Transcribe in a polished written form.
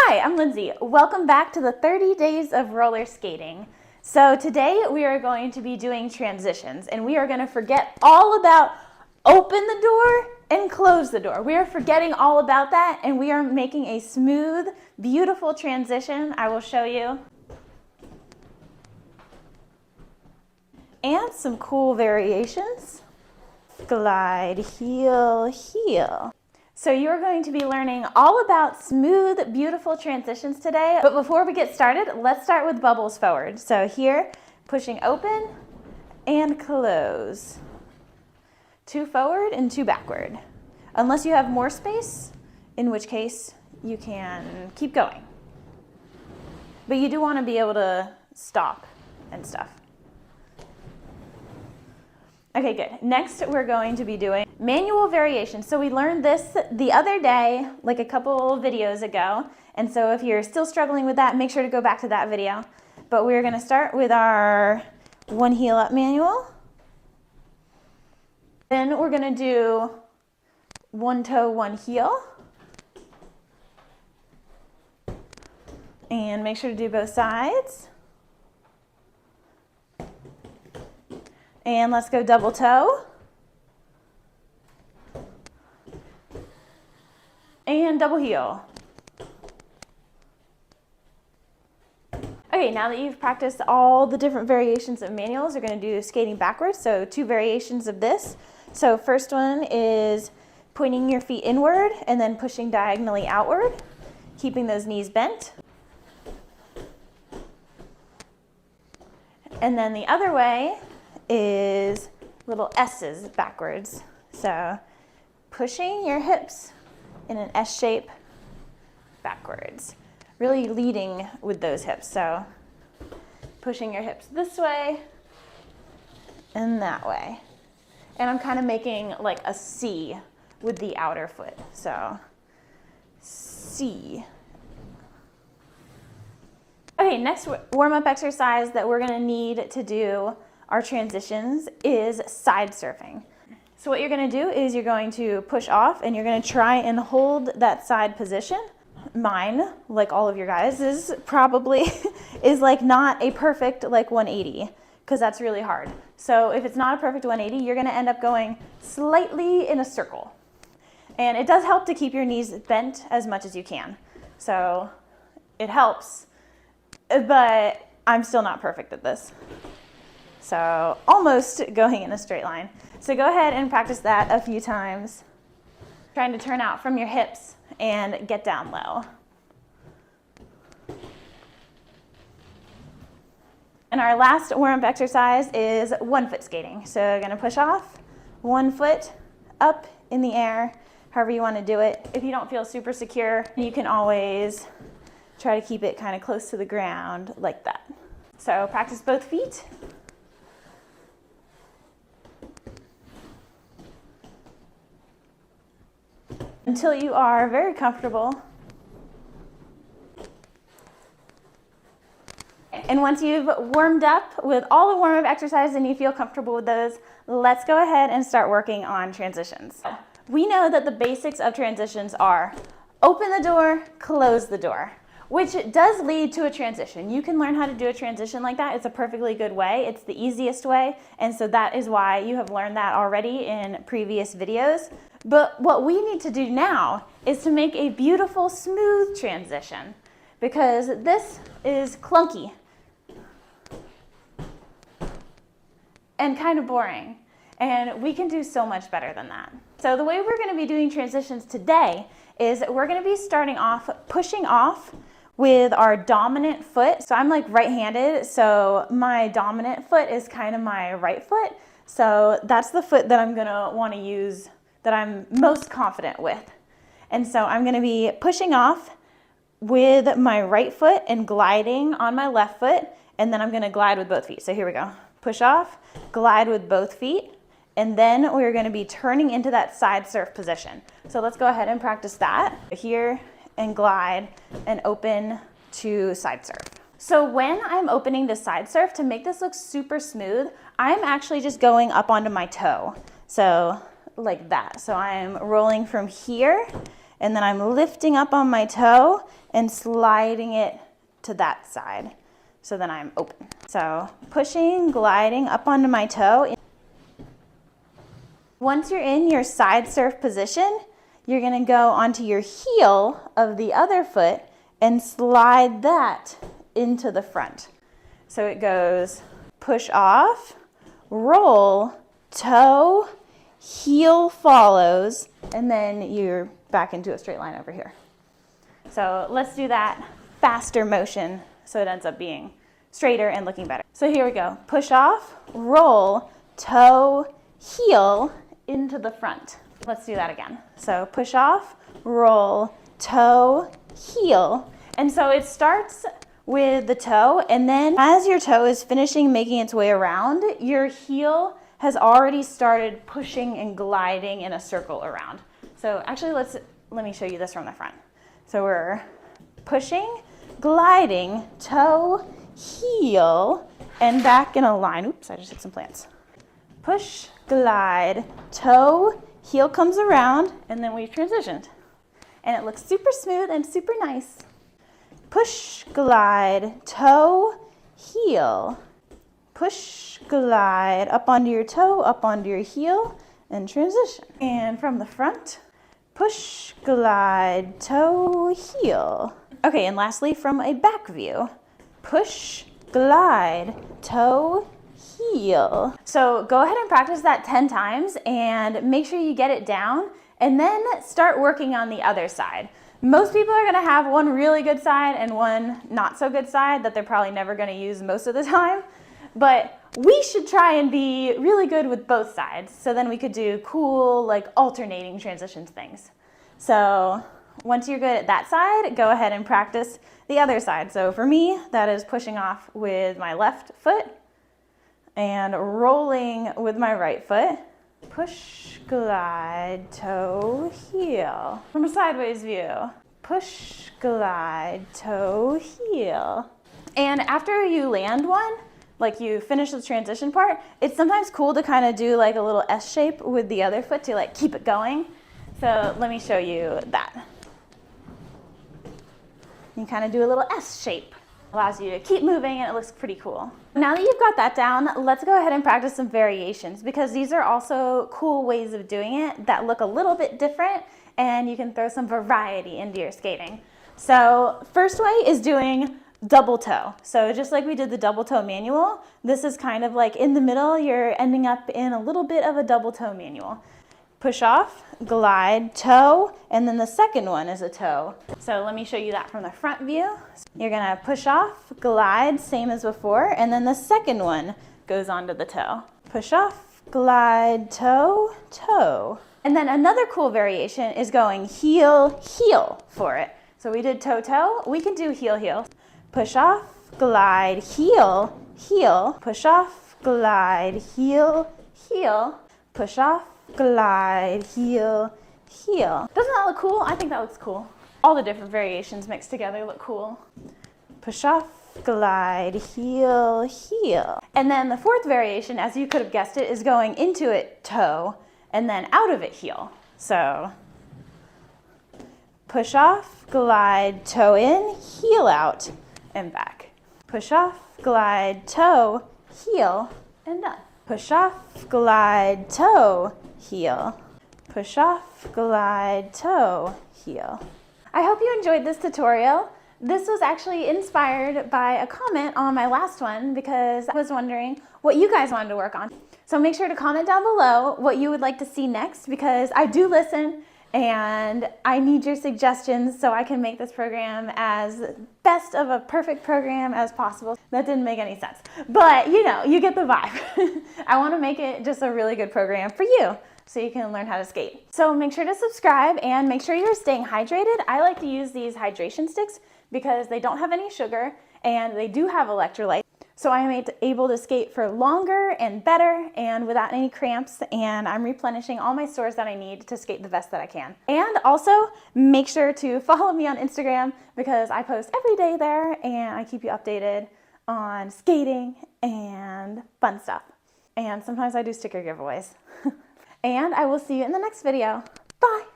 Hi, I'm Lindsay. Welcome back to the 30 days of roller skating. So today we are going to be doing transitions, and we are going to forget all about open the door and close the door. We are forgetting all about that, and we are making a smooth, beautiful transition. I will show you. And some cool variations. Glide, heel, heel. So you're going to be learning all about smooth, beautiful transitions today. But before we get started, let's start with bubbles forward. So here, pushing open and close. 2 forward and 2 backward. Unless you have more space, in which case you can keep going. But you do want to be able to stop and stuff. Okay, good. Next, we're going to be doing manual variation. So we learned this the other day, like a couple videos ago. And so if you're still struggling with that, make sure to go back to that video. But we're going to start with our 1 heel up manual. Then we're going to do 1 toe, 1 heel. And make sure to do both sides. And let's go double toe. And double heel. Okay, now that you've practiced all the different variations of manuals, you're going to do skating backwards. So 2 variations of this. So first one is pointing your feet inward and then pushing diagonally outward, keeping those knees bent. And then the other way is little S's backwards. So pushing your hips in an S shape backwards. Really leading with those hips. So pushing your hips this way and that way. And I'm kind of making like a C with the outer foot. So C. Okay, next warm-up exercise that we're gonna need to do our transitions is side surfing. So what you're going to do is you're going to push off and you're going to try and hold that side position. Mine, like all of your guys, is probably is like not a perfect like 180 because that's really hard. So if it's not a perfect 180, you're going to end up going slightly in a circle. And it does help to keep your knees bent as much as you can. So it helps, but I'm still not perfect at this. So almost going in a straight line. So go ahead and practice that a few times. Trying to turn out from your hips and get down low. And our last warm-up exercise is 1-foot skating. So you're going to push off, 1 foot up in the air, however you want to do it. If you don't feel super secure, you can always try to keep it kind of close to the ground like that. So practice both feet. Until you are very comfortable. And once you've warmed up with all the warm-up exercises and you feel comfortable with those, let's go ahead and start working on transitions. We know that the basics of transitions are open the door, close the door, which does lead to a transition. You can learn how to do a transition like that. It's a perfectly good way. It's the easiest way. And so that is why you have learned that already in previous videos. But what we need to do now is to make a beautiful, smooth transition because this is clunky and kind of boring. And we can do so much better than that. So the way we're going to be doing transitions today is we're going to be starting off pushing off with our dominant foot. So I'm like right-handed, so my dominant foot is kind of my right foot. So that's the foot that I'm going to want to use, that I'm most confident with. And so I'm going to be pushing off with my right foot and gliding on my left foot, and then I'm going to glide with both feet. So here we go. Push off, glide with both feet, and then we're going to be turning into that side surf position. So let's go ahead and practice that. Here and glide and open to side surf. So when I'm opening the side surf, to make this look super smooth, I'm actually just going up onto my toe. So like that. So I'm rolling from here and then I'm lifting up on my toe and sliding it to that side. So then I'm open. So pushing, gliding up onto my toe. Once you're in your side surf position, you're gonna go onto your heel of the other foot and slide that into the front. So it goes push off, roll, toe, heel follows, and then you're back into a straight line over here. So let's do that faster motion so it ends up being straighter and looking better. So here we go. Push off, roll, toe, heel into the front. Let's do that again. So push off, roll, toe, heel. And so it starts with the toe, and then as your toe is finishing making its way around, your heel has already started pushing and gliding in a circle around. So actually let me show you this from the front. So we're pushing, gliding, toe, heel, and back in a line. Oops, I just hit some plants. Push, glide, toe, heel comes around, and then we've transitioned. And it looks super smooth and super nice. Push, glide, toe, heel. Push, glide, up onto your toe, up onto your heel, and transition. And from the front, push, glide, toe, heel. Okay, and lastly, from a back view, push, glide, toe, heel. So go ahead and practice that 10 times and make sure you get it down, and then start working on the other side. Most people are gonna have one really good side and one not so good side that they're probably never gonna use most of the time, but we should try and be really good with both sides, so then we could do cool, like alternating transitions things. So once you're good at that side, go ahead and practice the other side. So for me, that is pushing off with my left foot and rolling with my right foot. Push, glide, toe, heel. From a sideways view. Push, glide, toe, heel. And after you land one, like you finish the transition part, it's sometimes cool to kind of do like a little S shape with the other foot to like keep it going. So let me show you that. You kind of do a little S shape. Allows you to keep moving, and it looks pretty cool. Now that you've got that down, let's go ahead and practice some variations, because these are also cool ways of doing it that look a little bit different, and you can throw some variety into your skating. So first way is doing double toe. So just like we did the double toe manual, this is kind of like in the middle, you're ending up in a little bit of a double toe manual. Push off, glide, toe, and then the second one is a toe. So let me show you that from the front view. You're gonna push off, glide, same as before, and then the second one goes onto the toe. Push off, glide, toe, toe. And then another cool variation is going heel, heel for it. So we did toe, toe, we can do heel, heel. Push off, glide, heel, heel. Push off, glide, heel, heel. Push off, glide, heel, heel. Doesn't that look cool? I think that looks cool. All the different variations mixed together look cool. Push off, glide, heel, heel. And then the fourth variation, as you could have guessed it, is going into it toe and then out of it heel. So push off, glide, toe in, heel out, and back. Push off, glide, toe, heel, and done. Push off, glide, toe, heel. Push off, glide, toe, heel. I hope you enjoyed this tutorial. This was actually inspired by a comment on my last one, because I was wondering what you guys wanted to work on. So make sure to comment down below what you would like to see next, because I do listen and I need your suggestions so I can make this program as best of a perfect program as possible. That didn't make any sense, but you know, you get the vibe. I want to make it just a really good program for you, so you can learn how to skate. So make sure to subscribe and make sure you're staying hydrated. I like to use these hydration sticks because they don't have any sugar and they do have electrolytes. So I am able to skate for longer and better and without any cramps, and I'm replenishing all my stores that I need to skate the best that I can. And also make sure to follow me on Instagram, because I post every day there and I keep you updated on skating and fun stuff. And sometimes I do sticker giveaways. And I will see you in the next video. Bye!